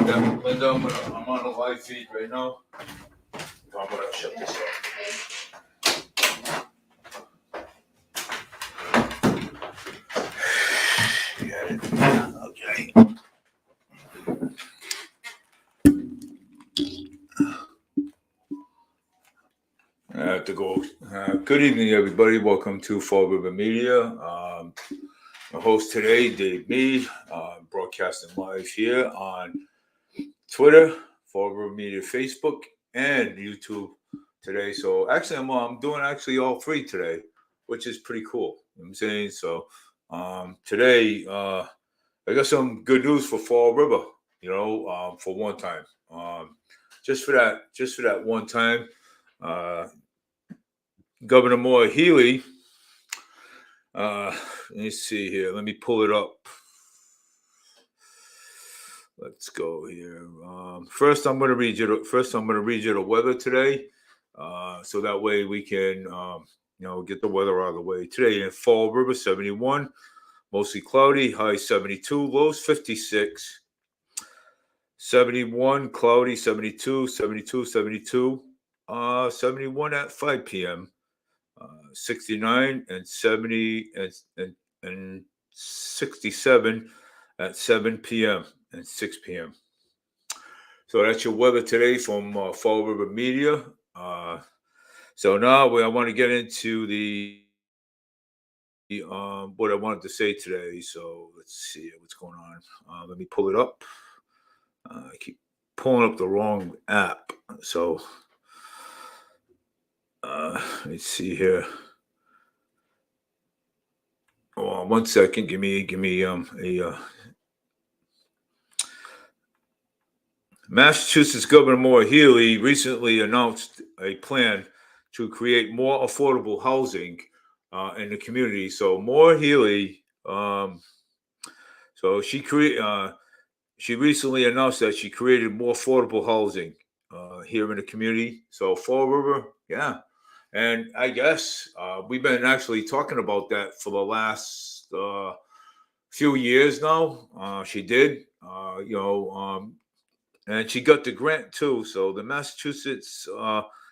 Yeah, Linda, I'm on a live feed right now. I'm gonna shut this off. Got it. Okay. I have to go. Good evening, everybody. Welcome to Fall River Media. My host today, Dave Mead, broadcasting live here on Twitter, Fall River Media, Facebook, and YouTube today. So actually, I'm doing actually all three today, which is pretty cool. You know what I'm saying? So today, I got some good news for Fall River. For one time, just for that one time, uh, Governor Moore Healy. Let me see here. Let me pull it up. Let's go here. First, I'm going to read you. The weather today, so that way we can, get the weather out of the way. Today in Fall River, 71, mostly cloudy, high 72, lows 56. 71, cloudy, 72, 72, 72, 71 at 5 p.m., 69 and 70 and 67 at 7 p.m. and 6 p.m. So that's your weather today from Fall River Media. So now I want to get into what I wanted to say today. So let's see what's going on. Let me pull it up. I keep pulling up the wrong app. So let's see here. Oh, 1 second. Give me a Massachusetts Governor Moore Healy recently announced a plan to create more affordable housing in the community. So Moore Healy, she recently announced that she created more affordable housing here in the community. So Fall River, yeah, and I guess we've been actually talking about that for the last few years now. She did, and she got the grant too. So the Massachusetts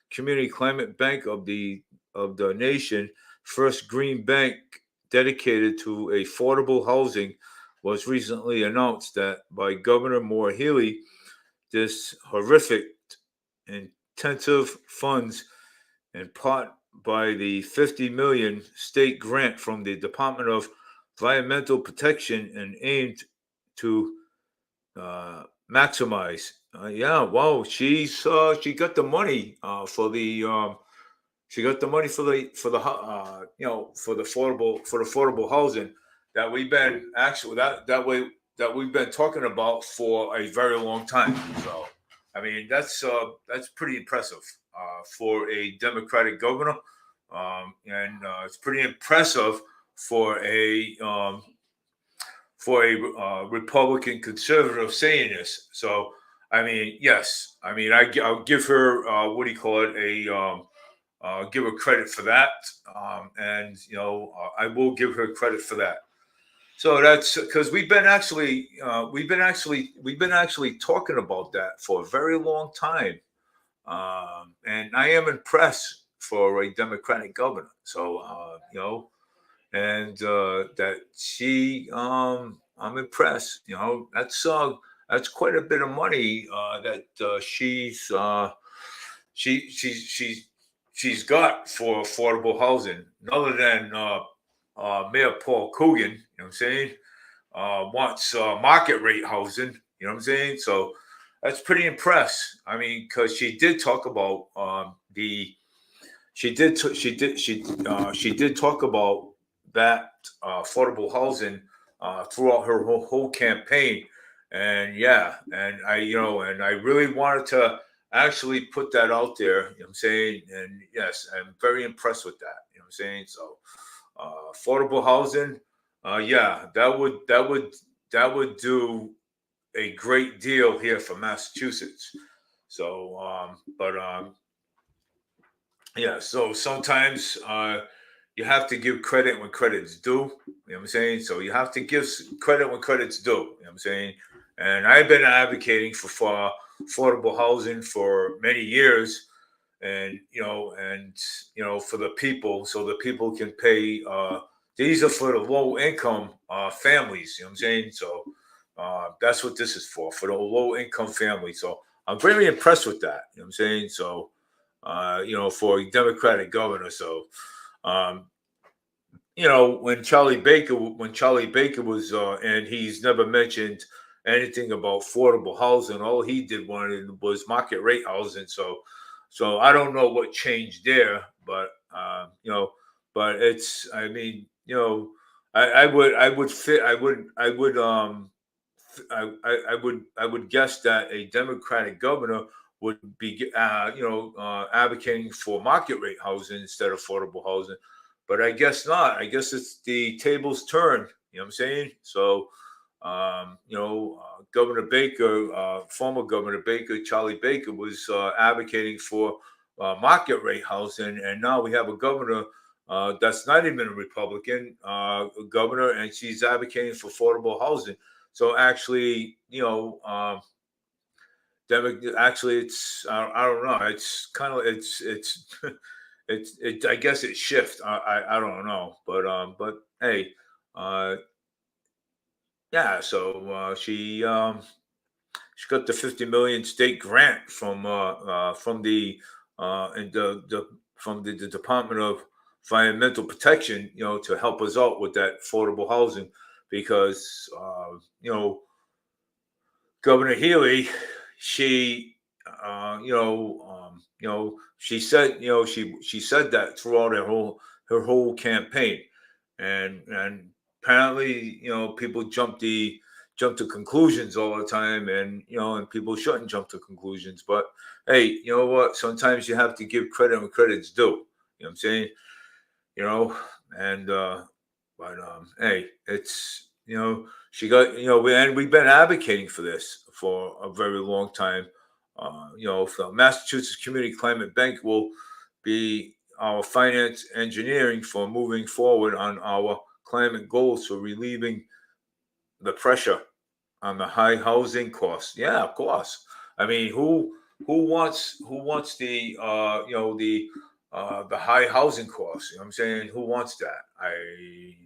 Community Climate Bank of the nation, first green bank dedicated to affordable housing, was recently announced that by Governor Moore Healy. This horrific intensive funds in part by the 50 million state grant from the Department of Environmental Protection and aimed to maximize. Yeah, wow, she got the money for the she got the money for the affordable housing that we've been actually that way that we've been talking about for a very long time. So I mean that's pretty impressive for a Democratic governor, and it's pretty impressive for a Republican conservative saying this. So, I mean, yes, I mean, I'll give her what do you call it? Give her credit for that, and I will give her credit for that. So that's because we've been actually talking about that for a very long time, and I am impressed for a Democratic governor. So and that I'm impressed. That's quite a bit of money that she's got for affordable housing. Other than Mayor Paul Coogan, you know what I'm saying, wants market rate housing. You know what I'm saying? So that's pretty impressed. I mean, because she did talk about the she did talk about that affordable housing throughout her whole campaign, and yeah, and I really wanted to actually put that out there. You know what I'm saying? And yes, I'm very impressed with that. You know what I'm saying? So affordable housing, yeah, that would do a great deal here for Massachusetts. So, yeah, so sometimes you have to give credit when credit's due. You know what I'm saying? So you have to give credit when credit's due. You know what I'm saying? And I've been advocating for affordable housing for many years, and for the people, so the people can pay. These are for the low income families. You know what I'm saying? So that's what this is for the low income family. So I'm very impressed with that. You know what I'm saying? So for a Democratic governor. So um, when Charlie Baker was, and he's never mentioned anything about affordable housing. All he did was market rate housing. So I don't know what changed there, but it's. I mean, I would guess that a Democratic governor would be, advocating for market rate housing instead of affordable housing. But I guess not. I guess it's the tables turned. You know what I'm saying? So, Governor Baker, former Governor Baker, Charlie Baker, was advocating for market rate housing, and now we have a governor that's not even a Republican governor, and she's advocating for affordable housing. So actually, actually, it's I don't know. It's kind of it's I guess it shift. I don't know, but hey, uh, yeah. So she got the 50 million state grant from the Department of Environmental Protection, to help us out with that affordable housing because Governor Healy, she, she said, she said that throughout her whole campaign, and apparently, people jump to conclusions all the time, and people shouldn't jump to conclusions. But hey, you know what? Sometimes you have to give credit when credit's due. You know what I'm saying? You know, and but hey, it's she got we've been advocating for this for a very long time. The Massachusetts Community Climate Bank will be our finance engineering for moving forward on our climate goals for relieving the pressure on the high housing costs. Yeah, of course. I mean, who wants the high housing costs? You know what I'm saying? Who wants that?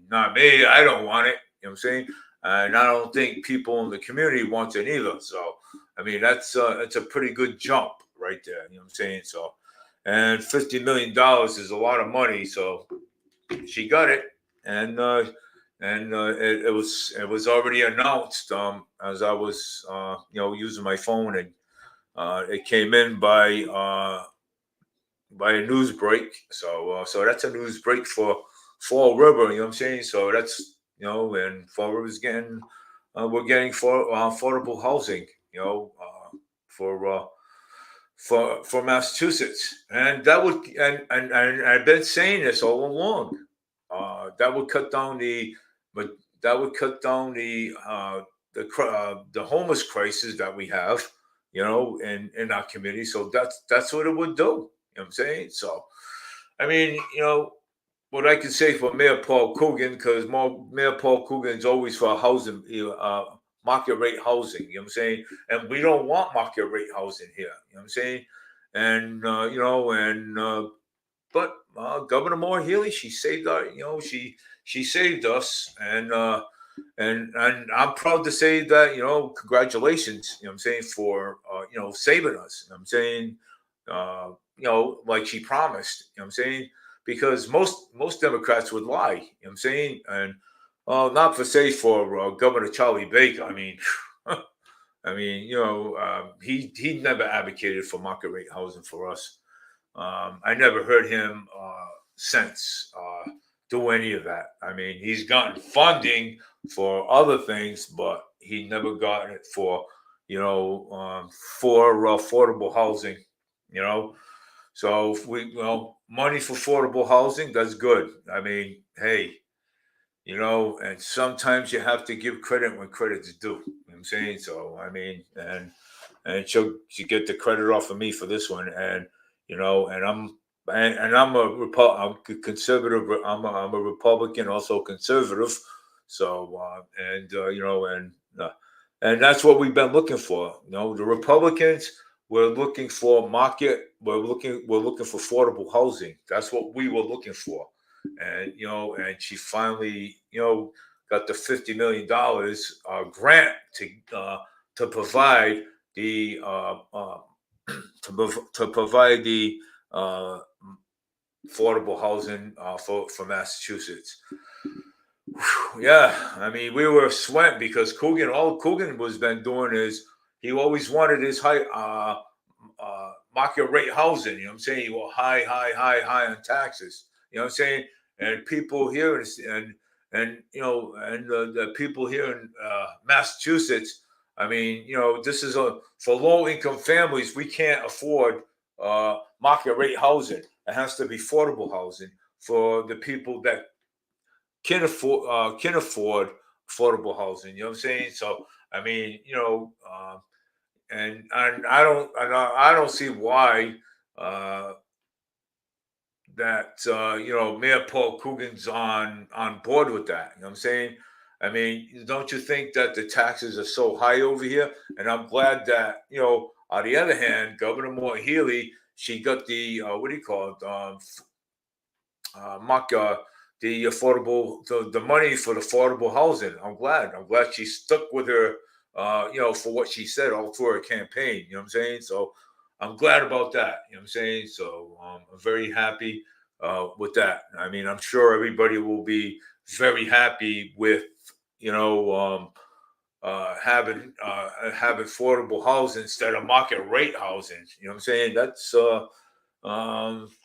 Not me. I don't want it. You know what I'm saying? And I don't think people in the community want it either. So, I mean, that's a pretty good jump right there. You know what I'm saying? So, and $50 million is a lot of money. So she got it, and it was already announced as I was using my phone, and it came in by a news break. So that's a news break for Fall River. You know what I'm saying? So that's and Fall River's getting we're getting for affordable housing. For for Massachusetts, and that would and I've been saying this all along. That would cut down but that would cut down the homeless crisis that we have, in our community. So that's what it would do. You know what I'm saying? So, I mean, what I can say for Mayor Paul Coogan, because Mayor Paul Coogan is always for housing, market rate housing. You know what I'm saying? And we don't want market rate housing here. You know what I'm saying? And but Governor Moore Healy, she saved our, she saved us, and I'm proud to say that, congratulations. You know what I'm saying, for saving us. You know what I'm saying, like she promised. You know what I'm saying, because most Democrats would lie. You know what I'm saying, and not for say for Governor Charlie Baker. I mean. I mean, he never advocated for market rate housing for us. I never heard him since do any of that. I mean, he's gotten funding for other things, but he never got it for for affordable housing. You know, so if money for affordable housing, that's good. I mean, hey, and sometimes you have to give credit when credit's due. You know what I'm saying? So I mean, and she'll get the credit off of me for this one, and and I'm I'm conservative. I'm a Republican, also conservative. So and and that's what we've been looking for. The Republicans were looking for market. We're looking for affordable housing. That's what we were looking for, and she finally got the $50 million grant to provide the to provide the uh, affordable housing for Massachusetts. Yeah, I mean, we were sweating because all Coogan was been doing is he always wanted his market rate housing. You know what I'm saying? He was high on taxes. You know what I'm saying? And people here and the people here in Massachusetts. I mean, this is for low income families. We can't afford market rate housing. It has to be affordable housing for the people that can afford affordable housing. You know what I'm saying? So I mean, and I don't see why uh, that Mayor Paul Coogan's on board with that. You know what I'm saying? I mean, don't you think that the taxes are so high over here? And I'm glad that on the other hand, Governor Moore Healy, she got the what do you call it? Mark the affordable the money for the affordable housing. I'm glad she stuck with her for what she said all through her campaign. You know what I'm saying? So I'm glad about that. You know what I'm saying? So I'm very happy with that. I mean, I'm sure everybody will be very happy with you know having affordable housing instead of market rate housing. You know what I'm saying? That's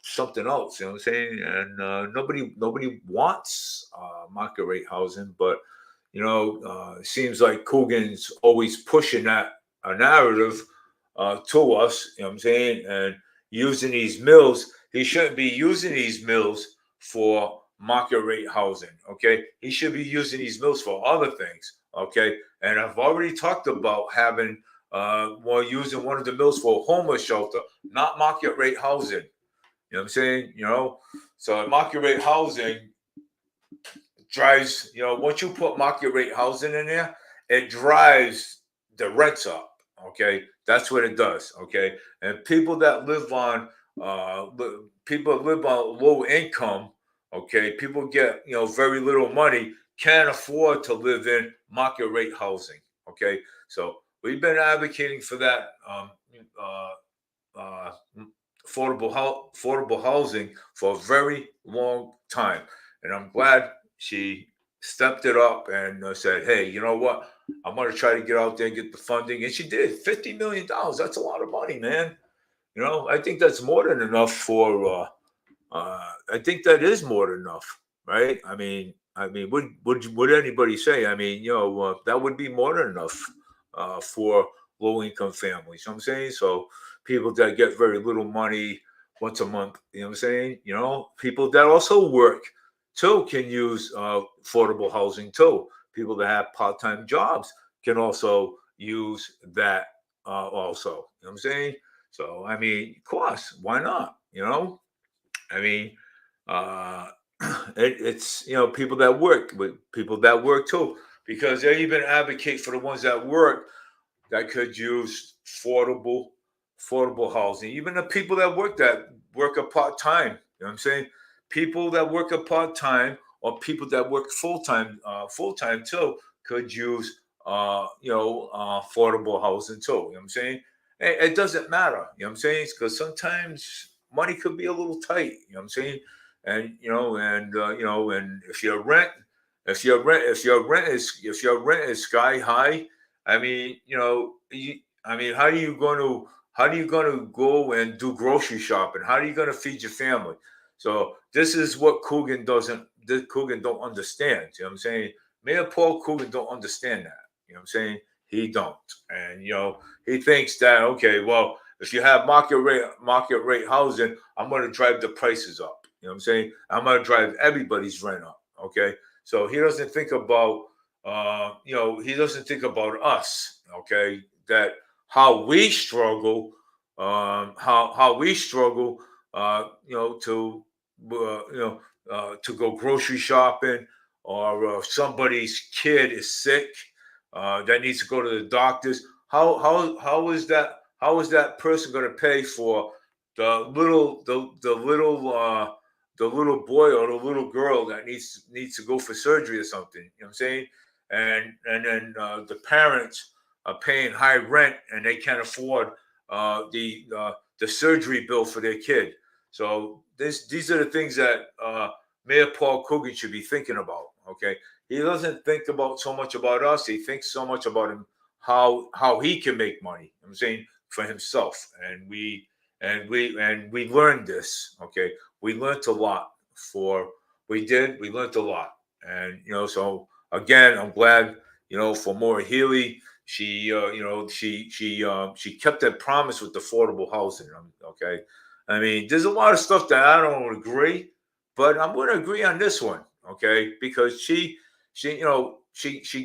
something else. You know what I'm saying? And nobody wants market rate housing, but it seems like Coogan's always pushing that a narrative to us. You know what I'm saying? And using these mills, he shouldn't be using these mills for market rate housing. Okay, he should be using these mills for other things. Okay, and I've already talked about having using one of the mills for a homeless shelter, not market rate housing. You know what I'm saying? So market rate housing drives, once you put market rate housing in there, it drives the rents up. Okay. That's what it does. Okay. And people live on low income. Okay. People get, very little money, can't afford to live in market rate housing. Okay. So we've been advocating for that. Uh, uh, affordable housing for a very long time, and I'm glad she stepped it up and said, "Hey, you know what? I'm going to try to get out there and get the funding," and she did. $50 million. That's a lot of money, man. I think that's more than enough for. I think that is more than enough, right? I mean, would anybody say? I mean, that would be more than enough for low income families. You know what I'm saying? So people that get very little money once a month. You know what I'm saying? People that also work too can use affordable housing too. People that have part time jobs can also use that also. You know what I'm saying? So I mean, of course, why not? I mean, uh, it's people that work with people that work too, because they even advocate for the ones that work that could use affordable housing. Even the people that work a part time. You know what I'm saying? People that work a part time or people that work full time too could use affordable housing too. You know what I'm saying? It doesn't matter. You know what I'm saying? Because sometimes money could be a little tight. You know what I'm saying? And and if your rent is sky high, I mean, how are you going to go and do grocery shopping? How are you going to feed your family? So this is what Coogan don't understand. You know what I'm saying? Mayor Paul Coogan don't understand that. You know what I'm saying? He don't. And he thinks that, okay, well, if you have market rate housing, I'm going to drive the prices up. You know what I'm saying? I'm going to drive everybody's rent up. Okay. So he doesn't think about he doesn't think about us, okay? That how we struggle, how we struggle, to go grocery shopping, or somebody's kid is sick, that needs to go to the doctors. How is that person going to pay for the little boy or the little girl that needs to go for surgery or something? You know what I'm saying? And then the parents are paying high rent and they can't afford the surgery bill for their kid. So these are the things that Mayor Paul Coogan should be thinking about. Okay, he doesn't think about so much about us. He thinks so much about him, how he can make money. I'm saying for himself, and we learned this. Okay, we learned a lot. We learned a lot, and so again, I'm glad for Maura Healey. She kept that promise with affordable housing. Okay, I mean, there's a lot of stuff that I don't agree, but I'm going to agree on this one. Okay, because she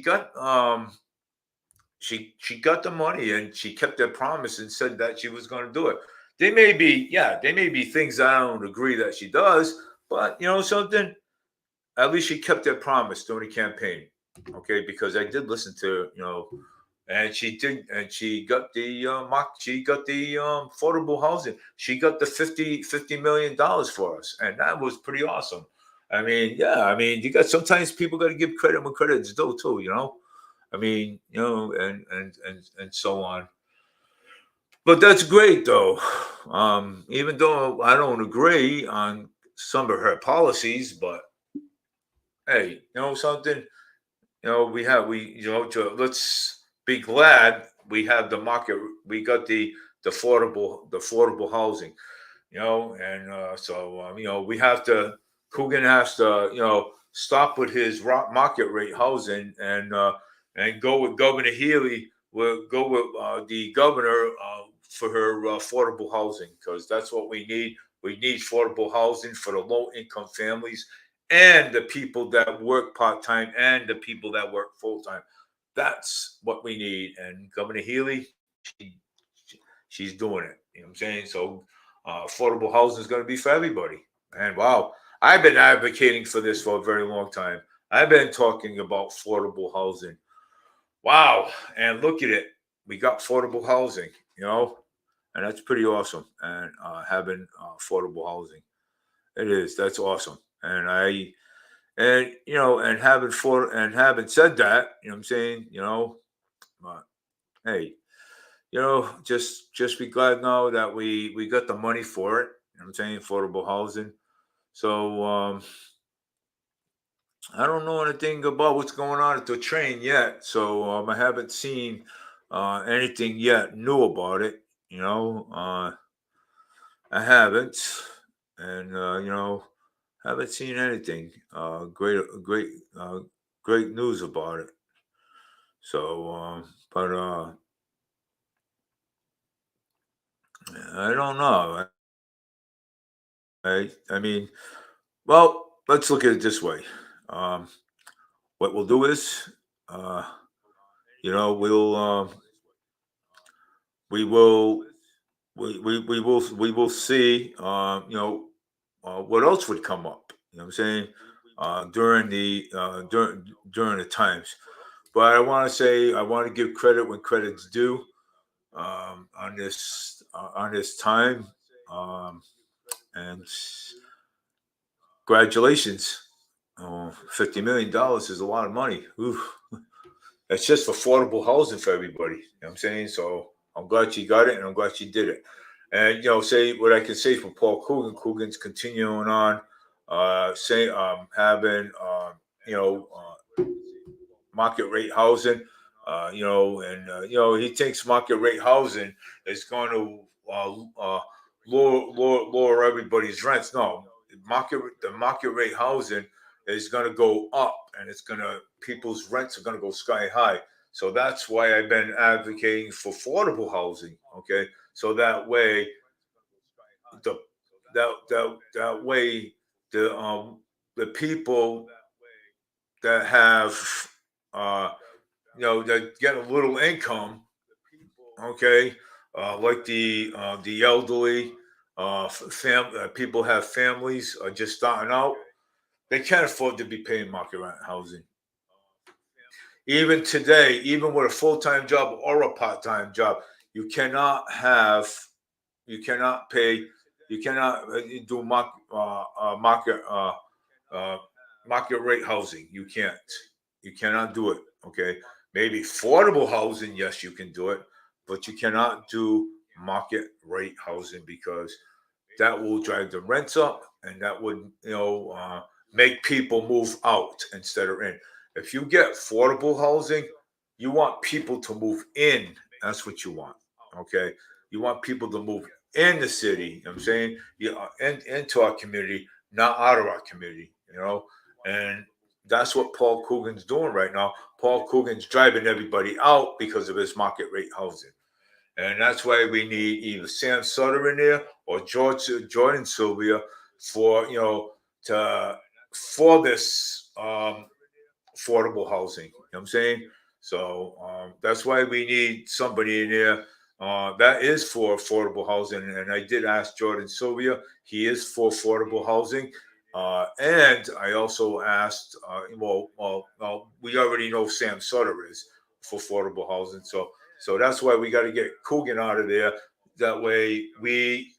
got the money and she kept that promise and said that she was going to do it. They may be things I don't agree that she does, but something. At least she kept that promise during the campaign. Okay, because I did listen to and she did, and she got the affordable housing. She got the $50 million for us, and that was pretty awesome. I mean, yeah, I mean, you got sometimes people got to give credit when credit's due too. I mean, and so on. But that's great, though. Even though I don't agree on some of her policies, but hey, something. Let's be glad we have the market. We got the affordable housing. And so we have to. Coogan has to stop with his market rate housing and go with Governor Healy. We'll go with the governor for her affordable housing, because that's what we need. We need affordable housing for the low income families and the people that work part time and the people that work full time. That's what we need. And Governor Healy, she, she's doing it. You know what I'm saying? So affordable housing is going to be for everybody. And wow, I've been advocating for this for a very long time. I've been talking about affordable housing. Wow. And look at it. We got affordable housing, and that's pretty awesome. And having affordable housing. It is. That's awesome. And having said that, what I'm saying, uh, hey, just be glad now that we got the money for it. I'm saying affordable housing. So I don't know anything about what's going on at the train yet. So I haven't seen anything yet new about it. I haven't, and haven't seen anything great news about it. So, but I don't know. I mean, well, let's look at it this way. Um, what we'll do is, uh, we'll we will we will see. What else would come up. You know what I'm saying? During the times. But I want to give credit when credit's due. On this time, um, and congratulations. $50 million is a lot of money. Oof. That's just affordable housing for everybody. You know what I'm saying? So I'm glad she got it, and I'm glad she did it. And say what I can say for Paul Coogan. Coogan's continuing on, having you know market rate housing. He thinks market rate housing is going to lower everybody's rents. No, the market rate housing is going to go up, and people's rents are going to go sky high. So that's why I've been advocating for affordable housing. Okay, so that way the that way the people that have uh, that get a little income, okay, like the elderly, people have families just starting out. They can't afford to be paying market rent housing. even today, even with a full-time job or a part-time job, you cannot have, you cannot pay, you cannot do market uh, market rate housing. You can't. You cannot do it. Okay. Maybe affordable housing, yes, you can do it, but you cannot do market rate housing because that will drive the rents up, and that would make people move out instead of in. If you get affordable housing, you want people to move in. That's what you want. Okay, you want people to move in the city. You know what I'm saying, into our community, not out of our community. And that's what Paul Coogan's doing right now. Paul Coogan's driving everybody out because of his market rate housing. And that's why we need either Sam Sutter in there or Jordan Sylvia for to for this affordable housing. You know what I'm saying? So that's why we need somebody in there that is for affordable housing. And I did ask Jordan Sylvia; he is for affordable housing. And I also asked, we already know Sam Sutter is for affordable housing. So that's why we got to get Coogan out of there. That way we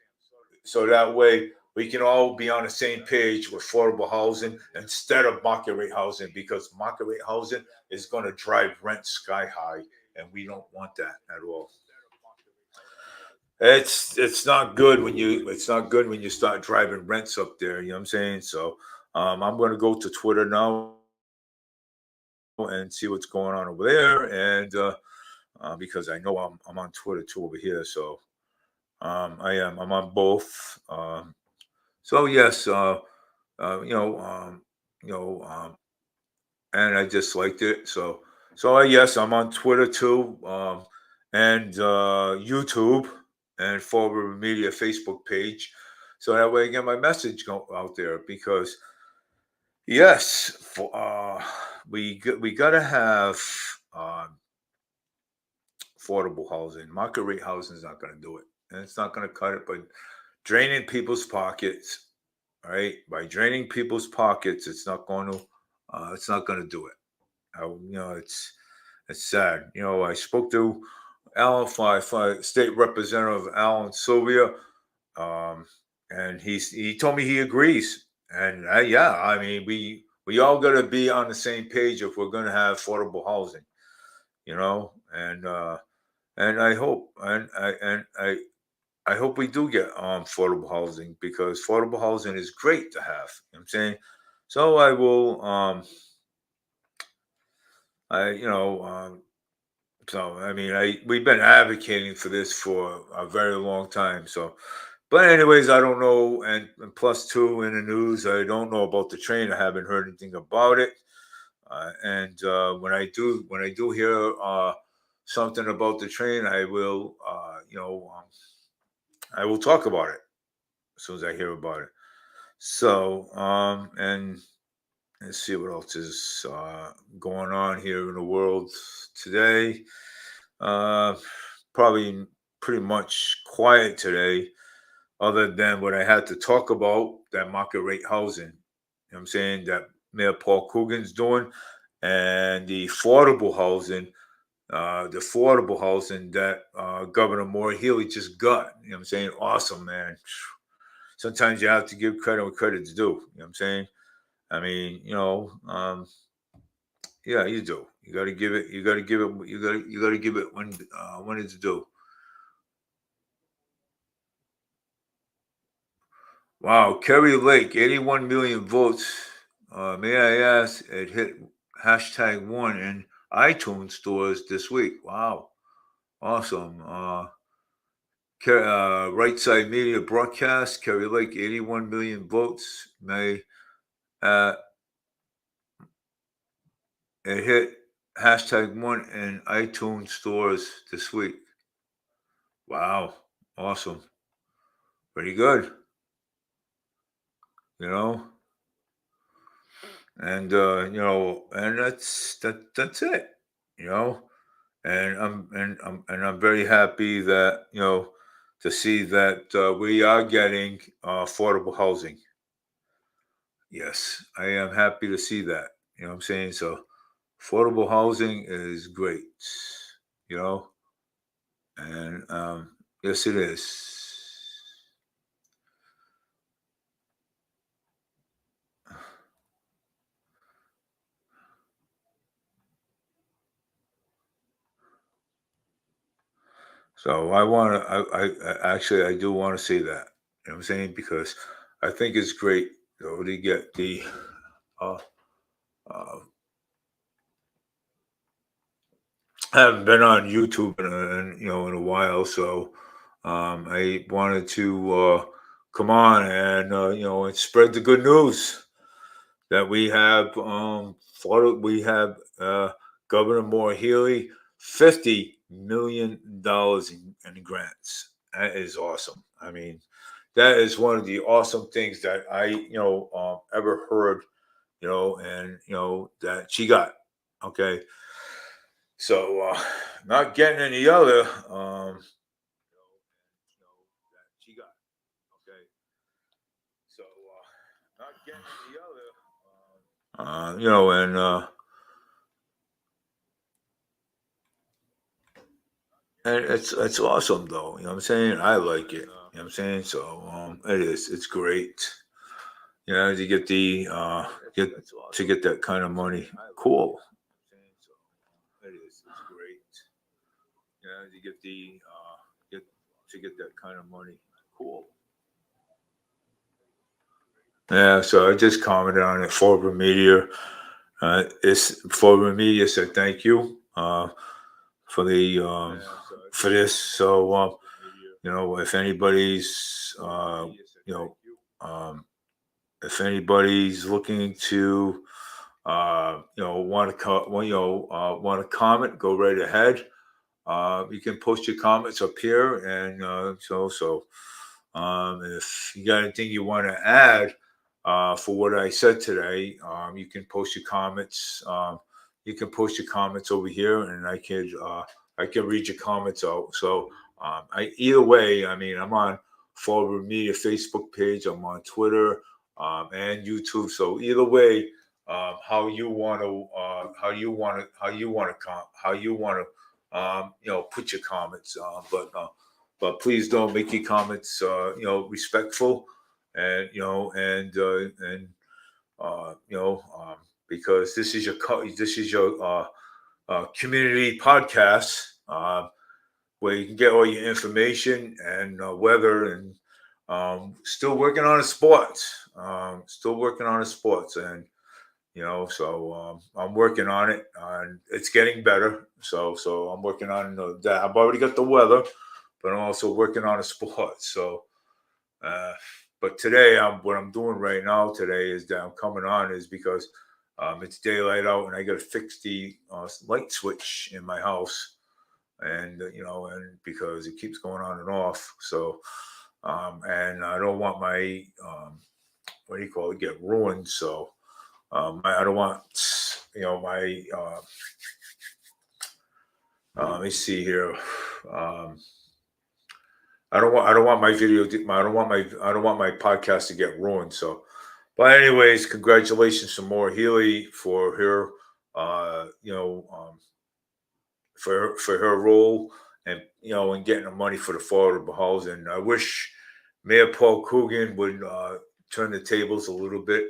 can all be on the same page with affordable housing instead of market rate housing, because market rate housing is going to drive rent sky high, and we don't want that at all. It's not good when you start driving rents up there. You know what I'm saying? So I'm going to go to Twitter now and see what's going on over there, and because I know I'm on Twitter too over here. So I'm on both. So yes, uh, you know, um, you know, and I just liked it. So yes, I'm on Twitter too, and YouTube, and Fall River Media Facebook page, so that way I get my message out there. Because yes, we gotta have um, affordable housing. Market rate housing is not going to do it, and it's not going to cut it. But draining people's pockets, right? By draining people's pockets, it's not going to. It's not going to do it. It's sad. I spoke to Alan, State Representative Alan Sylvia, um, and he told me he agrees. And yeah, I mean, we all got to be on the same page if we're going to have affordable housing. And I hope I hope we do get affordable housing, because affordable housing is great to have. You know what I'm saying? So I will I you know so I mean I we've been advocating for this for a very long time. So but anyways, I don't know. And plus two, in the news, I don't know about the train. I haven't heard anything about it. And when I do hear something about the train, I will I will talk about it as soon as I hear about it. So, and let's see what else is going on here in the world today. Uh, Probably pretty much quiet today, other than what I had to talk about, that market rate housing. You know what I'm saying? That Mayor Paul Coogan's doing, and the affordable housing that Governor Maura Healey just got. You know what I'm saying? Awesome, man. Sometimes you have to give credit when credit's due. You know what I'm saying? I mean, yeah, you do. You got to give it. You got to give it. You got to give it when it's due. Wow, Kerry Lake, 81 million votes. May I ask? It hit #1 in iTunes stores this week. Wow, awesome. Right Side Media broadcast. Kerry Lake, 81 million votes. Uh, It hit #1 in iTunes stores this week. Wow, awesome, pretty good. You know, and and that's it. You know, and I'm very happy that to see that we are getting affordable housing. Yes, I am happy to see that. You know what I'm saying? So affordable housing is great, and yes, it is. So I want to, actually, I do want to say that, what I'm saying, because I think it's great, to get the, uh, uh, I haven't been on YouTube in a while, so I wanted to come on and and spread the good news that we have. We have Governor Moore Healy, $50 million in grants. That is awesome. I mean, that is one of the awesome things that I ever heard. And that she got. Okay, so not getting any other. That she got. Okay, so not getting any other. And it's awesome though. You know what I'm saying? I like it. You know what I'm saying? So it is. It's great. To get the get to get that kind of money. Cool. So it is. It's great. To get the get to get that kind of money. Cool. Yeah, so I just commented on it. Forward Media. Forward Media said thank you for the for this. So if anybody's um, if anybody's looking to want to comment, go right ahead. You can post your comments up here, and if you got anything you want to add for what I said today, you can post your comments. You can post your comments over here, and I can read your comments out. So either way, I mean, I'm on Forward Media Facebook page. I'm on Twitter and YouTube. So either way, how you want to put your comments. But please don't make your comments respectful, and because this is your community podcast, where you can get all your information and weather, and still working on a sports. Still working on a sports, and so I'm working on it, and it's getting better. So I'm working on that. I've already got the weather, but I'm also working on a sport. So, but today, what I'm doing right now today is that I'm coming on is because it's daylight out, and I got to fix the light switch in my house, and and because it keeps going on and off. So, and I don't want my what do you call it, get ruined. So. I don't want my let me see here. I don't want my video. I don't want my podcast to get ruined. So, but anyways, congratulations to Maura Healy for her, for her role, and in getting the money for the affordable housing. I wish Mayor Paul Coogan would turn the tables a little bit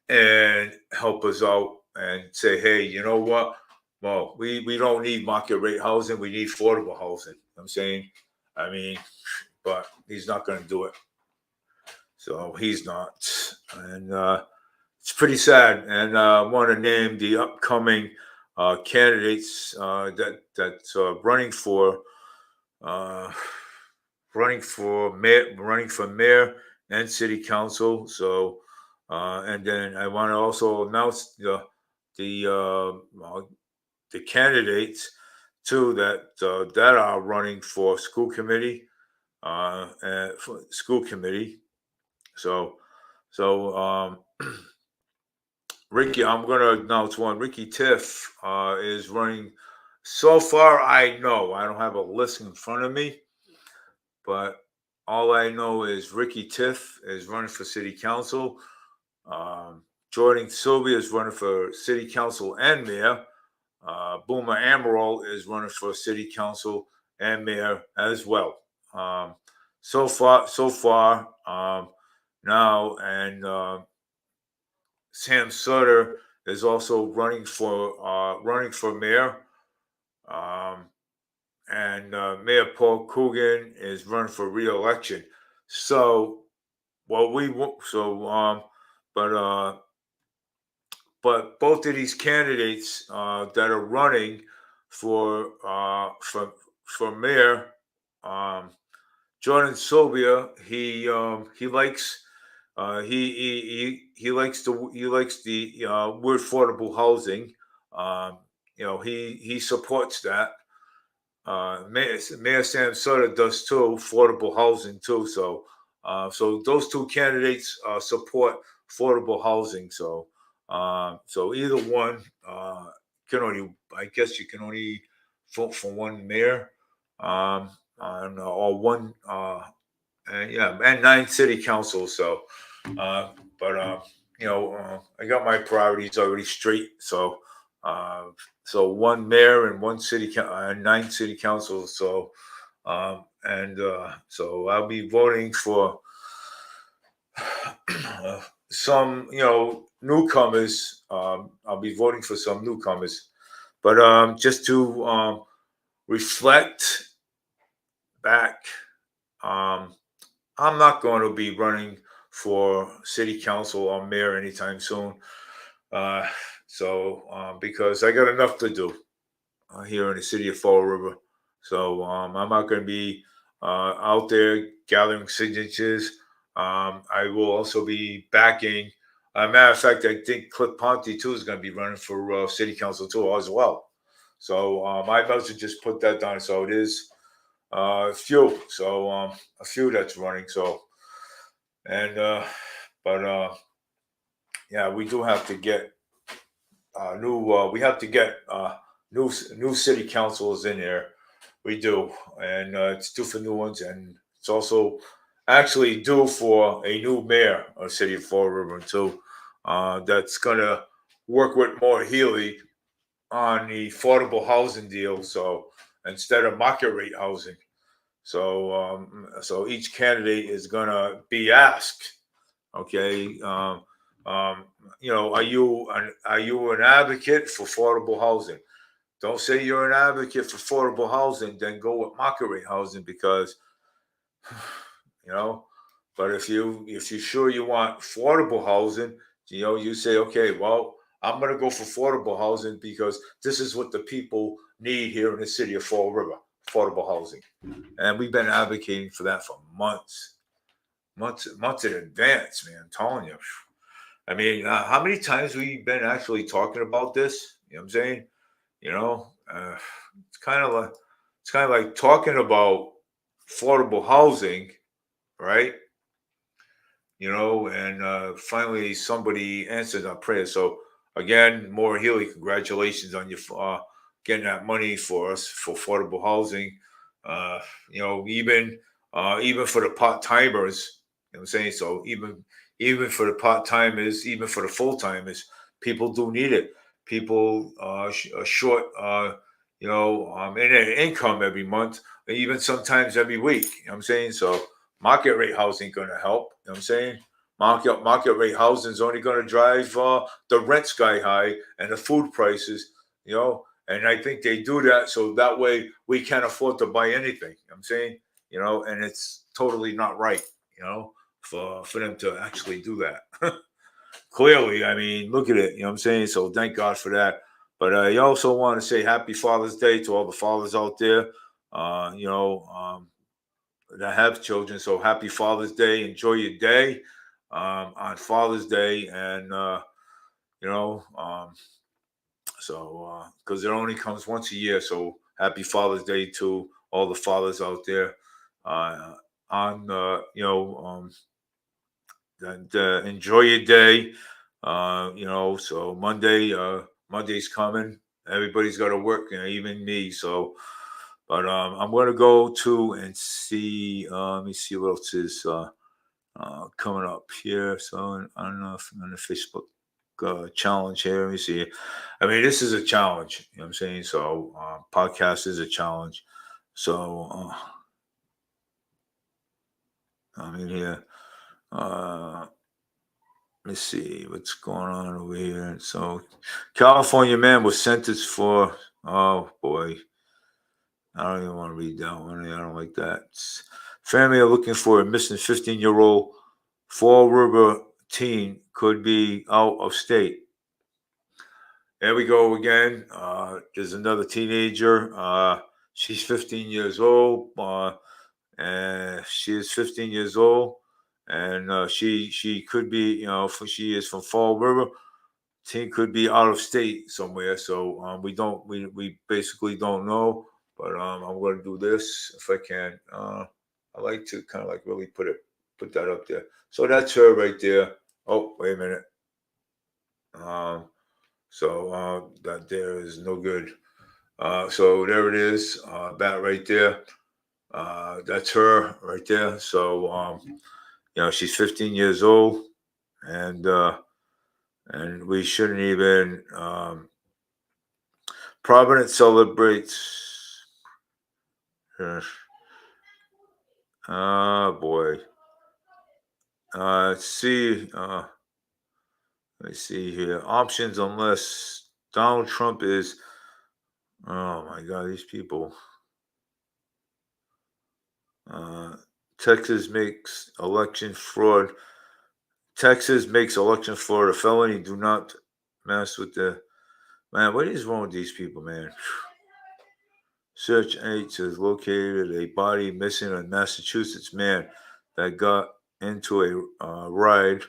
and help us out and say, hey, you know what? Well, we don't need market rate housing. We need affordable housing. I'm saying, I mean, but he's not going to do it. So he's not. And it's pretty sad. And I want to name the upcoming candidates that's uh, running for mayor and city council. So, and then I want to also announce the candidates too that are running for school committee, and for school committee. So, Ricky, I'm going to announce one. Ricky Tiff is running. So far, I know I don't have a list in front of me, but all I know is Ricky Tiff is running for city council. Jordan Sylvia is running for city council and mayor. Boomer Amaral is running for city council and mayor as well. So far, now, and Sam Sutter is also running for mayor. Um, and Mayor Paul Coogan is running for re-election. So, well, but both of these candidates that are running for mayor, Jordan Sylvia, he likes he likes the word affordable housing. He supports that. Mayor Sam Sutter does too, affordable housing too. So those two candidates support affordable housing. So either one can only, I guess you can only vote for one mayor, or one, and 9 city councils. But I got my priorities already straight. Uh, so one mayor and 9 city councils. So I'll be voting for some newcomers. I'll be voting for some newcomers, but just to reflect back, I'm not going to be running for city council or mayor anytime soon. Because I got enough to do here in the city of Fall River. So I'm not going to be out there gathering signatures. I will also be backing. Matter of fact, I think Cliff Ponte too is going to be running for city council too as well. So I might as well just put that down. So it is a few. So a few that's running. So and but yeah, we do have to get new. We have to get new city councils in there. We do, and it's due for new ones, and it's also actually due for a new mayor of City of Fall River too. That's gonna work with Maura Healey on the affordable housing deal. So instead of market rate housing, so each candidate is gonna be asked, okay, are you an advocate for affordable housing? Don't say you're an advocate for affordable housing, then go with market rate housing because you know. But if you're sure you want affordable housing, you say, okay, well, I'm gonna go for affordable housing because this is what the people need here in the city of Fall River, affordable housing. And we've been advocating for that for months in advance, man. I'm telling you. I mean, how many times we've been actually talking about this? You know what I'm saying? You know, it's kind of like talking about affordable housing, right? And finally somebody answered our prayer. So again, Maura Healey, congratulations on your getting that money for us for affordable housing. Uh, even for the part timers, you know what I'm saying? So even for the part timers, even for the full timers, people do need it. People are short, in their income every month, even sometimes every week. You know what I'm saying? So market rate housing going to help. You know what I'm saying? Market rate housing is only going to drive the rent sky high and the food prices. And I think they do that so that way we can't afford to buy anything. You know what I'm saying? And it's totally not right. For them to actually do that. Clearly, I mean, look at it. You know what I'm saying? So thank God for that. But I also want to say Happy Father's Day to all the fathers out there. Uh, you know, um, that have children. So happy Father's Day. Enjoy your day on Father's Day. And, you know, because it only comes once a year. So happy Father's Day to all the fathers out there on, and enjoy your day. So Monday's coming. Everybody's got to work, even me. So, but I'm going to go to and see. Let me see what else is coming up here. So I don't know if I'm on the Facebook challenge here. Let me see. I mean, this is a challenge. You know what I'm saying? So, podcast is a challenge. So, I mean, here. Let's see what's going on over here. So, California man was sentenced for. Oh boy, I don't even want to read that one. I don't like that. Family are looking for a missing 15-year-old Fall River teen. Could be out of state. There we go again. There's another teenager. She's 15 years old. And she is 15 years old, and she could be, she is from Fall River. Teen could be out of state somewhere. So we basically don't know. But I'm going to do this if I can. I like to kind of like really put that up there. So that's her right there. Oh, wait a minute. So that there is no good. So there it is, that right there. That's her right there. So she's 15 years old, and we shouldn't even. Providence celebrates. Oh boy. Let's see. Let's see here. Options unless Donald Trump is. Oh my God, these people. Texas makes election fraud. Texas makes election fraud a felony. Do not mess with the man. What is wrong with these people, man? Search 8 has located a body missing a Massachusetts man that got into a ride.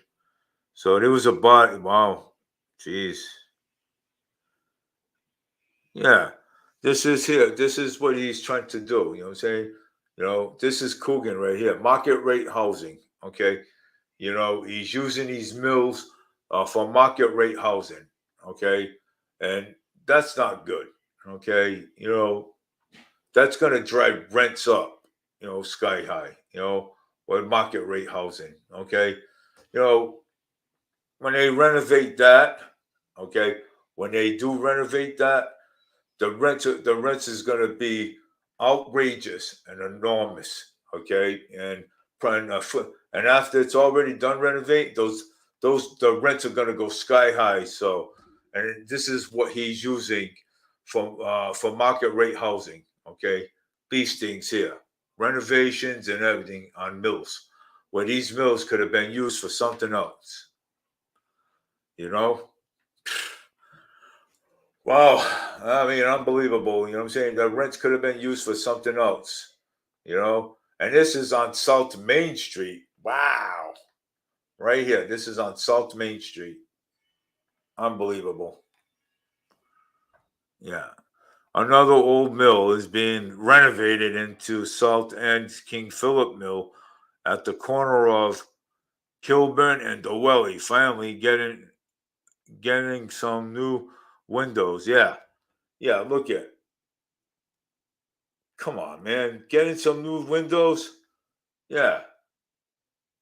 So there was a body. Wow, jeez. Yeah, this is here. This is what he's trying to do. You know what I'm saying? This is Coogan right here. Market rate housing. Okay. He's using these mills for market rate housing. Okay. And that's not good. Okay. That's going to drive rents up, sky high, with market rate housing. Okay. When they renovate that, okay, when they do renovate that, the rents is going to be outrageous and enormous. Okay. And after it's already done renovate, the rents are going to go sky high. So, and this is what he's using for market rate housing. Okay, these things here, renovations and everything on mills, where these mills could have been used for something else. You know, wow, I mean, unbelievable. You know what I'm saying? The rents could have been used for something else. And this is on South Main Street. Wow, right here. This is on South Main Street. Unbelievable. Yeah. Another old mill is being renovated into South End King Philip Mill at the corner of Kilburn and Dowelly. Finally getting some new windows. Yeah. Yeah, look at. Come on, man. Getting some new windows. Yeah.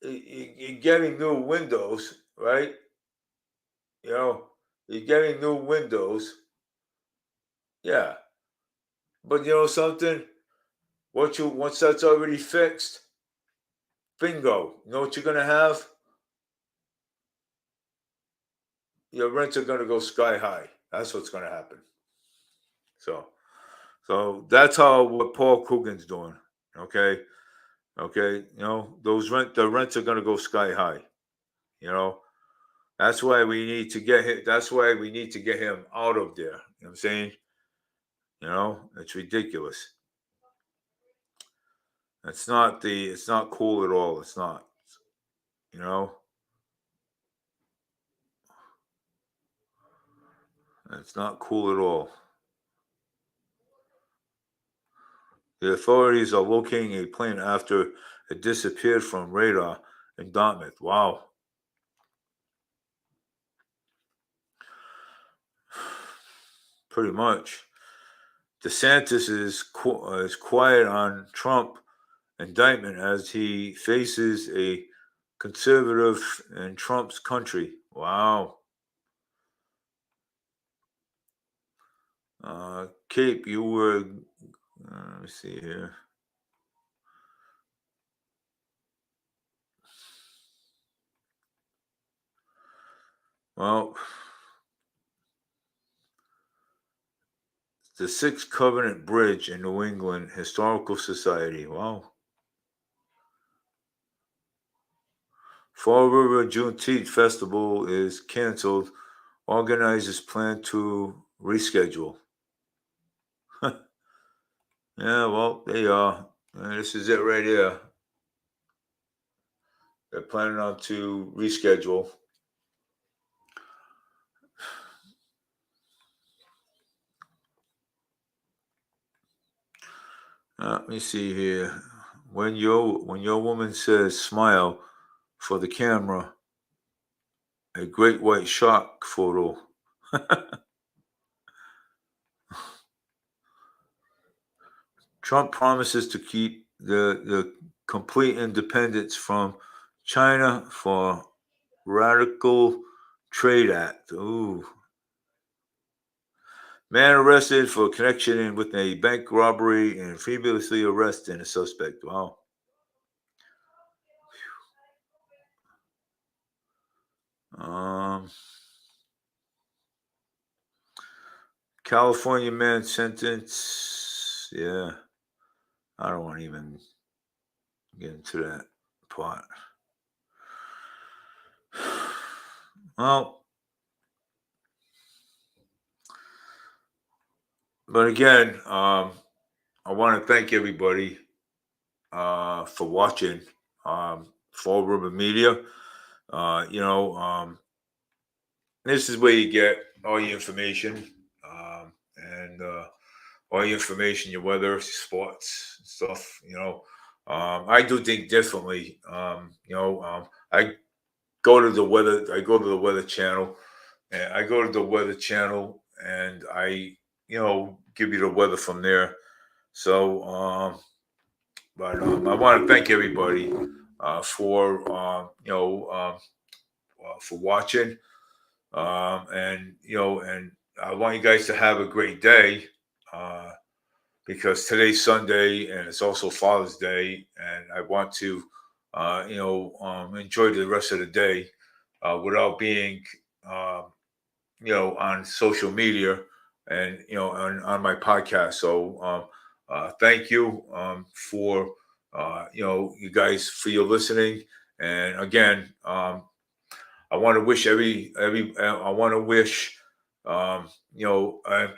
You're getting new windows, right? You know, you're getting new windows. Yeah. But you know something? Once that's already fixed, bingo. You know what you're gonna have? Your rents are gonna go sky high. That's what's gonna happen. So that's what Paul Coogan's doing. Okay. Okay. The rents are gonna go sky high. You know, that's why we need to get him. That's why we need to get him out of there. You know what I'm saying? It's ridiculous. It's not cool at all. It's not. You know, it's not cool at all. The authorities are locating a plane after it disappeared from radar in Dartmouth. Wow. Pretty much. DeSantis is quiet on Trump indictment as he faces a conservative in Trump's country. Wow. Cape, you were. Let me see here. Well, the Sixth Covenant Bridge in New England Historical Society. Wow. Fall River Juneteenth Festival is canceled. Organizers plan to reschedule. Yeah, well, they are. This is it right here. They're planning on to reschedule. Let me see here. When your woman says smile for the camera, a great white shark photo. Trump promises to keep the complete independence from China for radical trade act. Ooh. Man arrested for connection with a bank robbery and previously arrested a suspect. Wow. California man sentence. Yeah. I don't want to even get into that part. Well, but again, I want to thank everybody for watching Fall River Media. This is where you get all your information and all your information, your weather, sports, stuff. I do think differently. I go to the weather. I go to the weather channel, and I go to the weather channel, and I give you the weather from there. So, but I want to thank everybody for watching, and I want you guys to have a great day. Because today's Sunday and it's also Father's Day, and I want to, enjoy the rest of the day without being, on social media and on my podcast. So thank you for you guys for your listening, and again, I want to wish I want to wish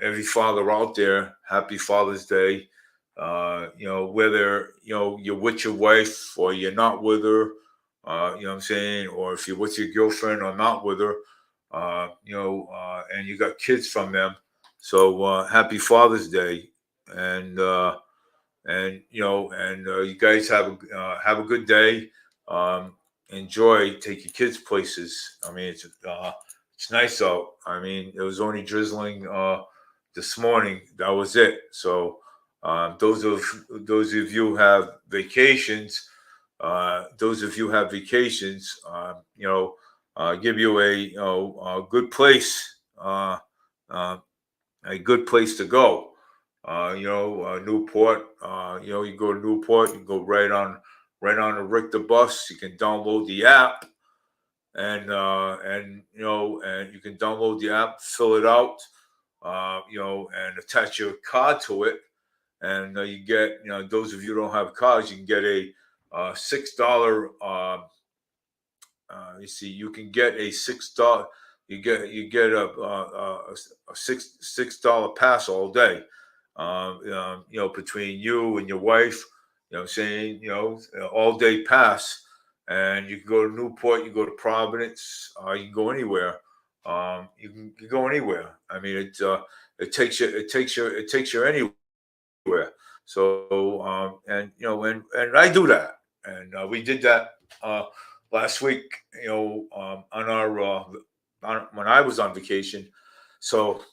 every father out there happy Father's Day. Whether you're with your wife or you're not with her, you know what I'm saying, or if you're with your girlfriend or not with her, and you got kids from them. So happy Father's Day, and you guys have a good day. Enjoy, take your kids places. I mean, it's nice out. I mean, it was only drizzling this morning. That was it. So those of you who have vacations, give you a good place, a good place to go. Newport. You go to Newport, you go right on the Richter bus. You can download the app, and you can download the app, fill it out, and attach your card to it, and you get, those of you who don't have cars, you can get a $6. You see, you can get a $6. You get a $6 pass all day. Between you and your wife, I'm saying, all day pass, and you can go to Newport, you go to Providence, you can go anywhere. You can go anywhere. I mean, it takes you anywhere. So and I do that, and we did that last week. On when I was on vacation. So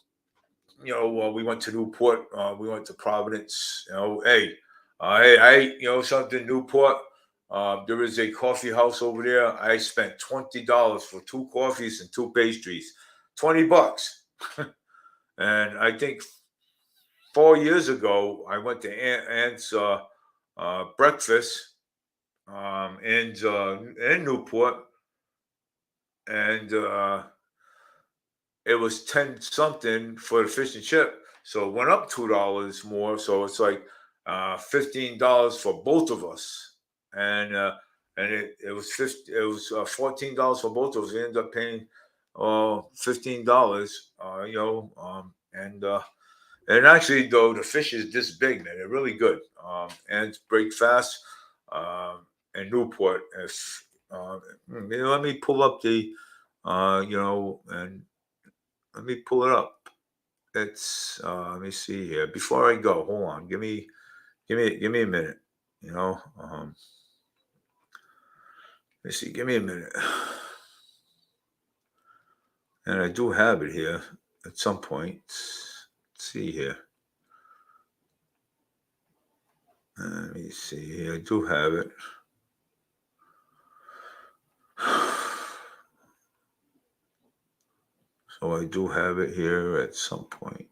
we went to Newport, we went to Providence. Hey, something, Newport. There is a coffee house over there. I spent $20 for 2 coffees and 2 pastries. $20, and I think 4 years ago, I went to Aunt's breakfast in Newport, and it was 10 something for the fish and chip. So it went up $2 more. So it's like $15 for both of us. And it was $14 for both of us. We ended up paying $15, and actually though the fish is this big, man. They're really good. And break fast in Newport. If let me pull up the and let me pull it up. It's let me see here. Before I go, hold on. Give me a minute. Let me see. Give me a minute. And I do have it here at some point. Let's see here. Let me see here. I do have it. So I do have it here at some point.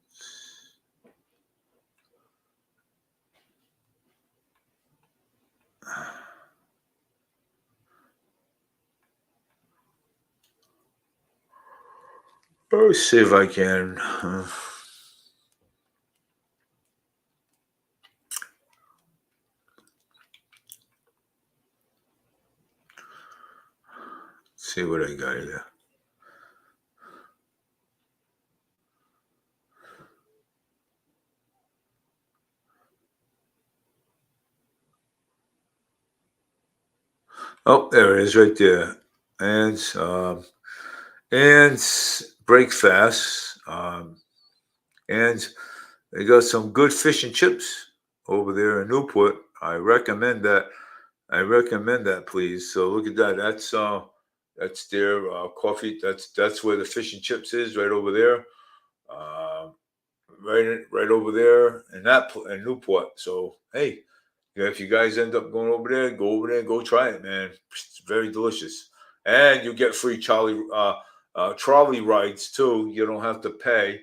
Let's see if I can. See what I got here. Oh, there it is, right there. And break fast. And they got some good fish and chips over there in Newport. I recommend that. Please. So look at that. That's their coffee. That's where the fish and chips is, right over there. Uh, right over there in Newport. So hey, if you guys end up going over there, go over there and go try it, man. It's very delicious, and you get free trolley rides too. You don't have to pay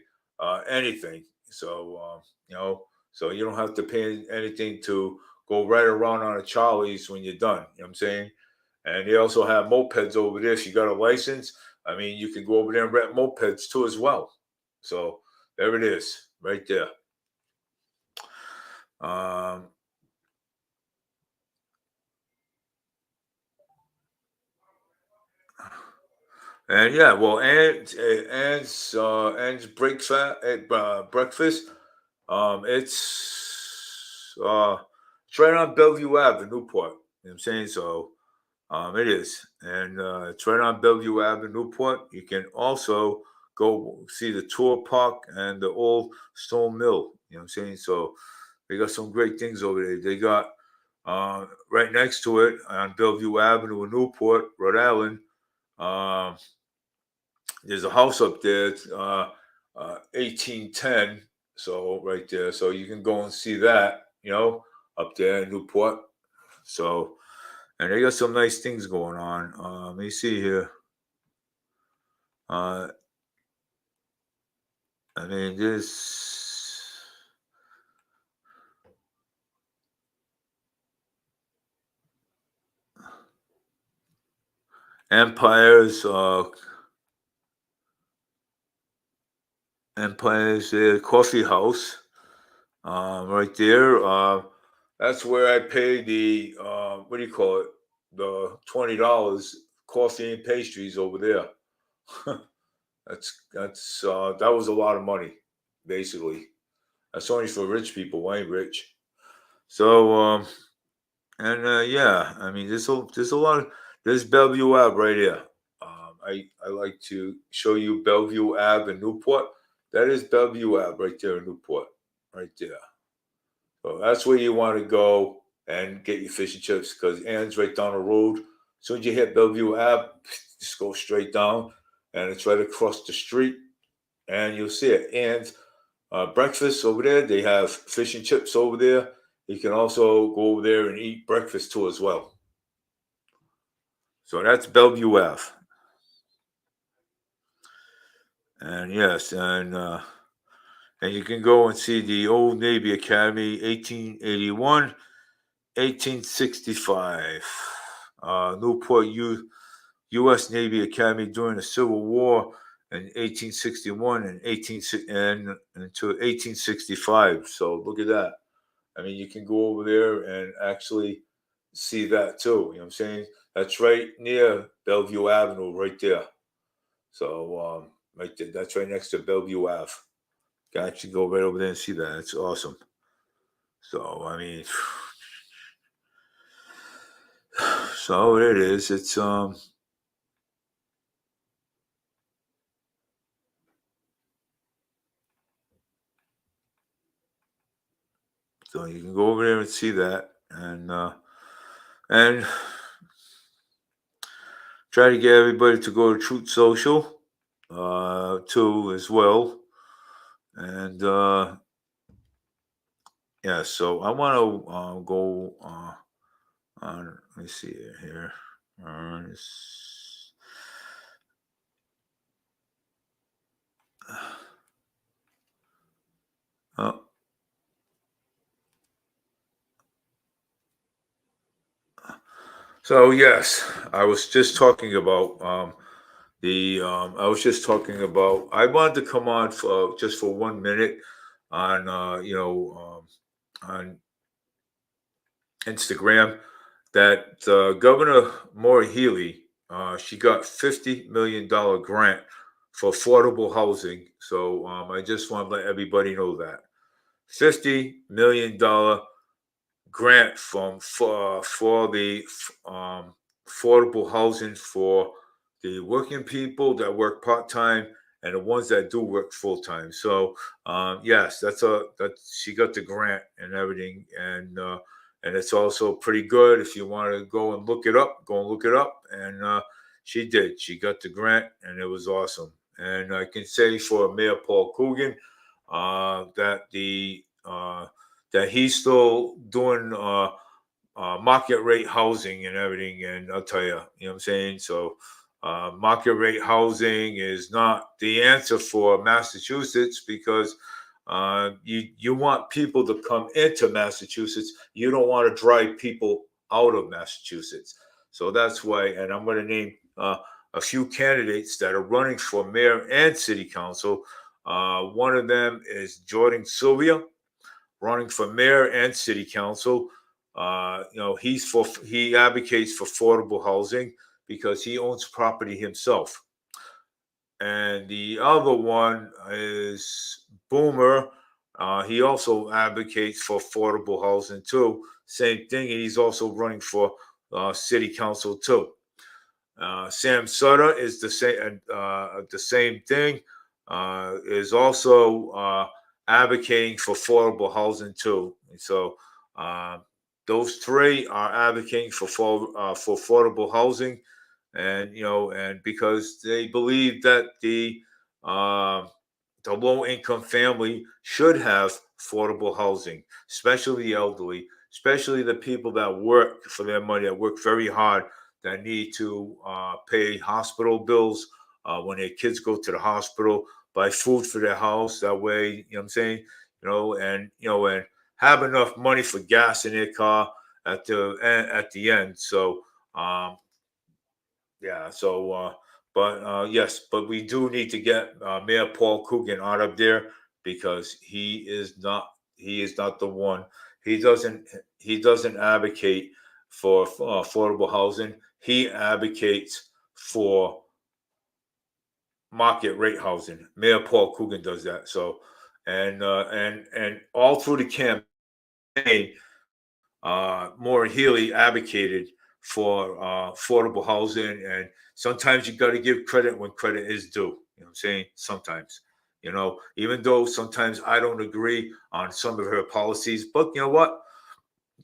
anything. So so you don't have to pay anything to go right around on the trolleys when you're done. You know what I'm saying? And they also have mopeds over there. If you got a license, I mean, you can go over there and rent mopeds too as well. So there it is, right there. Um, and yeah, well, and breakfast. It's right on Bellevue Ave in Newport. You know what I'm saying? So it is, and it's right on Bellevue Ave in Newport. You can also go see the tour park and the old stone mill. You know what I'm saying? So they got some great things over there. They got right next to it on Bellevue Avenue in Newport, Rhode Island. Um, there's a house up there, 1810. So right there, so you can go and see that, up there in Newport. So, and they got some nice things going on. Let me see here. Uh, I mean, this Empire's Coffee House, right there. That's where I pay the what do you call it? The $20 coffee and pastries over there. That was a lot of money, basically. That's only for rich people. I ain't rich. So and yeah, I mean, there's a lot of there's Bellevue Ave right here. I like to show you Bellevue Ave in Newport. That is Bellevue Ave right there in Newport, right there. So that's where you want to go and get your fish and chips because Ann's right down the road. As soon as you hit Bellevue Ave, just go straight down, and it's right across the street, and you'll see it. And breakfast over there, they have fish and chips over there. You can also go over there and eat breakfast too as well. So that's Bellevue Ave. And yes, And you can go and see the Old Navy Academy, 1881, 1865. Newport U.S. Navy Academy during the Civil War in 1861 and until 1865. So look at that. I mean, you can go over there and actually see that too. You know what I'm saying? That's right near Bellevue Avenue, right there. So right there, that's right next to Bellevue Ave. Can actually go right over there and see that. It's awesome. So I mean, so it is. It's So you can go over there and see that, and try to get everybody to go to Truth Social, too, as well. And yeah, so I want to go on. Let me see here. Uh, so yes, I was just talking about I was just talking about. I wanted to come on for just for 1 minute on on Instagram that Governor Maura Healey, she got $50 million grant for affordable housing. So I just want to let everybody know that $50 million grant for the affordable housing for the working people that work part time and the ones that do work full time. So yes, that she got the grant and everything, and it's also pretty good. If you want to go and look it up, go and look it up. And she did. She got the grant, and it was awesome. And I can say for Mayor Paul Coogan that he's still doing market rate housing and everything. And I'll tell you, you know what I'm saying? So, market rate housing is not the answer for Massachusetts because you want people to come into Massachusetts. You don't want to drive people out of Massachusetts. So that's why, and I'm going to name a few candidates that are running for mayor and city council. One of them is Jordan Sylvia, running for mayor and city council. He advocates for affordable housing because he owns property himself. And the other one is Boomer. He also advocates for affordable housing too. Same thing, and he's also running for city council too. Sam Sutter is the same thing. Is also advocating for affordable housing too. And so those three are advocating for affordable housing, and and because they believe that the low income family should have affordable housing, especially the elderly, especially the people that work for their money, that work very hard, that need to pay hospital bills when their kids go to the hospital, buy food for their house. That way, you know what I'm saying, and have enough money for gas in their car at the end. So yeah, so but yes, but we do need to get Mayor Paul Coogan out of there because he is not the one. He doesn't advocate for affordable housing. He advocates for market rate housing. Mayor Paul Coogan does that. So and all through the campaign, Maura Healey advocated for affordable housing, and sometimes you got to give credit when credit is due. You know what I'm saying? Sometimes, even though sometimes I don't agree on some of her policies, but you know what?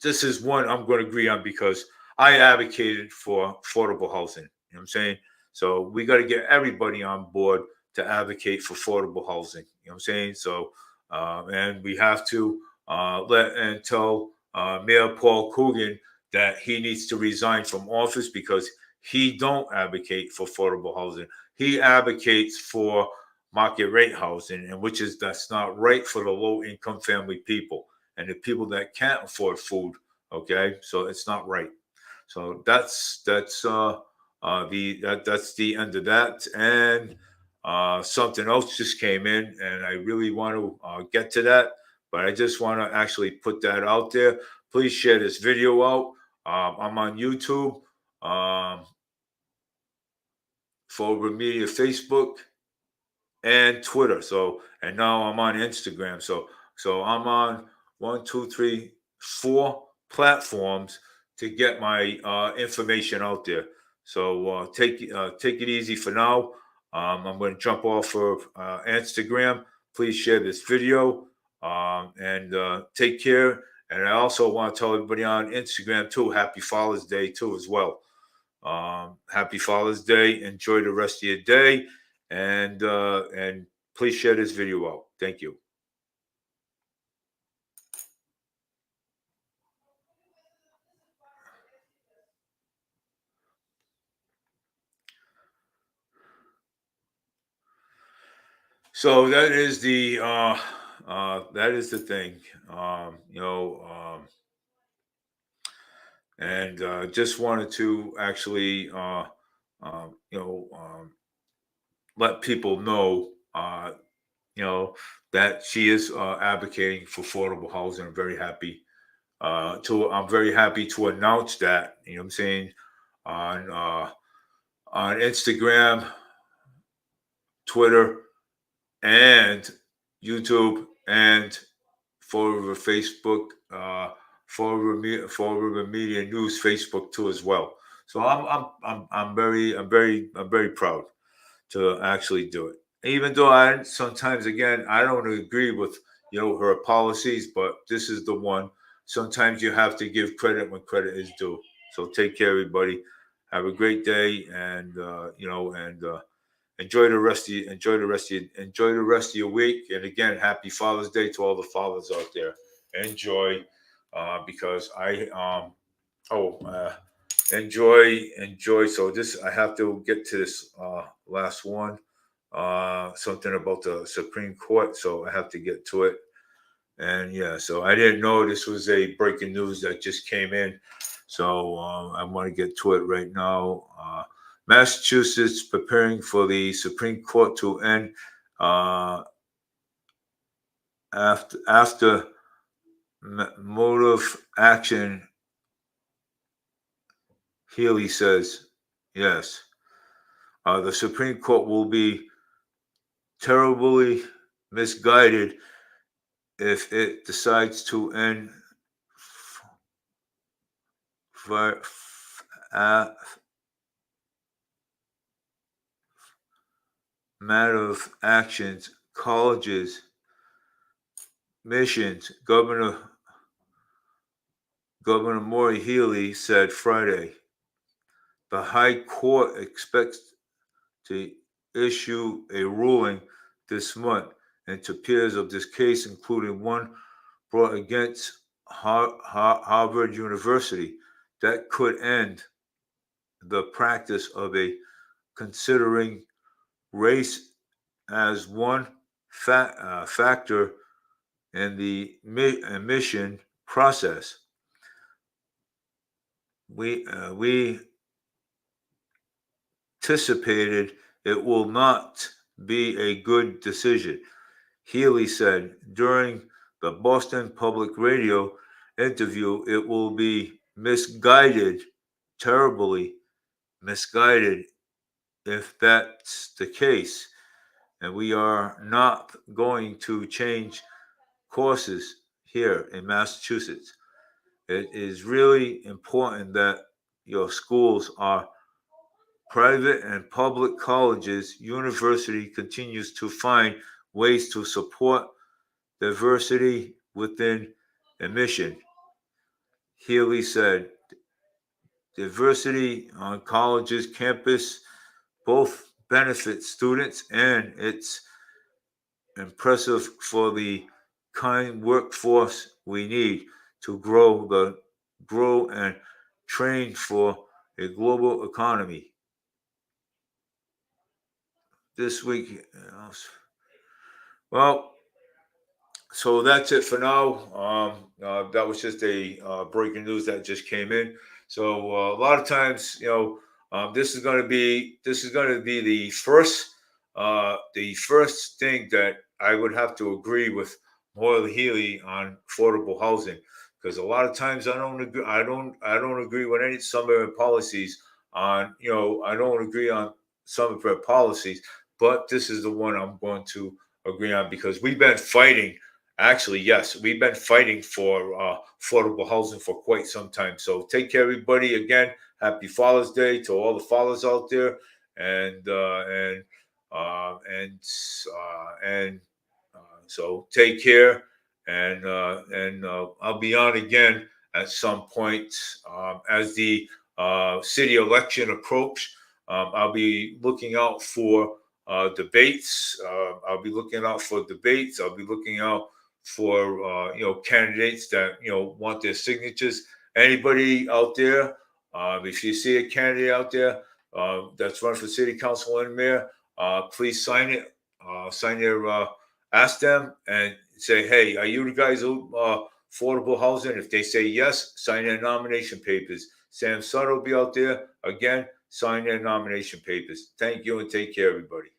This is one I'm going to agree on because I advocated for affordable housing. You know what I'm saying? So we got to get everybody on board to advocate for affordable housing. You know what I'm saying? So, and we have to let and tell Mayor Paul Coogan that he needs to resign from office because he don't advocate for affordable housing. He advocates for market rate housing, and which is that's not right for the low income family people and the people that can't afford food. Okay, so it's not right. So that's the end of that. And something else just came in, and I really want to get to that, but I just want to actually put that out there. Please share this video out. I'm on YouTube, Forward Media, Facebook, and Twitter. So, and now I'm on Instagram. So I'm on 1, 2, 3, 4 platforms to get my information out there. So take it easy for now. I'm going to jump off of Instagram. Please share this video, and take care. And I also want to tell everybody on Instagram too, Happy Father's Day too as well. Happy Father's Day. Enjoy the rest of your day, and please share this video out. Thank you. So that is the thing. And just wanted to actually let people know that she is advocating for affordable housing. I'm very happy to announce that. You know what I'm saying, on on Instagram, Twitter, and YouTube, and for Facebook, for River Media News Facebook too as well. So I'm very proud to actually do it. Even though I sometimes, again, I don't agree with her policies, but this is the one. Sometimes you have to give credit when credit is due. So take care, everybody. Have a great day, and enjoy the rest of your week. And again, happy Father's Day to all the fathers out there. Enjoy, because I oh enjoy. So this, I have to get to this last one. Something about the Supreme Court, so I have to get to it. And yeah, so I didn't know this was a breaking news that just came in. So I want to get to it right now. Massachusetts preparing for the Supreme Court to end after motive action. Healy says, yes, the Supreme Court will be terribly misguided if it decides to end matter of actions, colleges, missions. Governor Maura Healey said Friday. The High Court expects to issue a ruling this month into peers of this case, including one brought against Harvard University, that could end the practice of considering race as one factor in the admission process. We anticipated it will not be a good decision, Healy said during the Boston Public Radio interview. It will be misguided, terribly misguided, if that's the case. And we are not going to change courses here in Massachusetts. It is really important that your schools are private and public colleges. University continues to find ways to support diversity within admission. Healy said, diversity on colleges campus both benefits students, and it's impressive for the kind workforce we need to grow and train for a global economy. This week, Well, so that's it for now. That was just a breaking news that just came in. So a lot of times, this is going to be the first thing that I would have to agree with Moyle Healy on affordable housing, because a lot of times I don't agree. I don't agree with any some of her policies on. I don't agree on some of her policies, but this is the one I'm going to agree on because we've been fighting. Actually, yes, we've been fighting for affordable housing for quite some time. So take care, everybody. Again, happy Father's Day to all the fathers out there, and and so take care, and I'll be on again at some point as the city election approach. I'll be looking out for debates. I'll be looking out for debates. I'll be looking out for candidates that want their signatures. Anybody out there, if you see a candidate out there that's running for city council and mayor, please sign it. Sign their ask them and say, hey, are you the guys who affordable housing? If they say yes, sign their nomination papers. Sam Sutter will be out there again. Sign their nomination papers. Thank you and take care, everybody.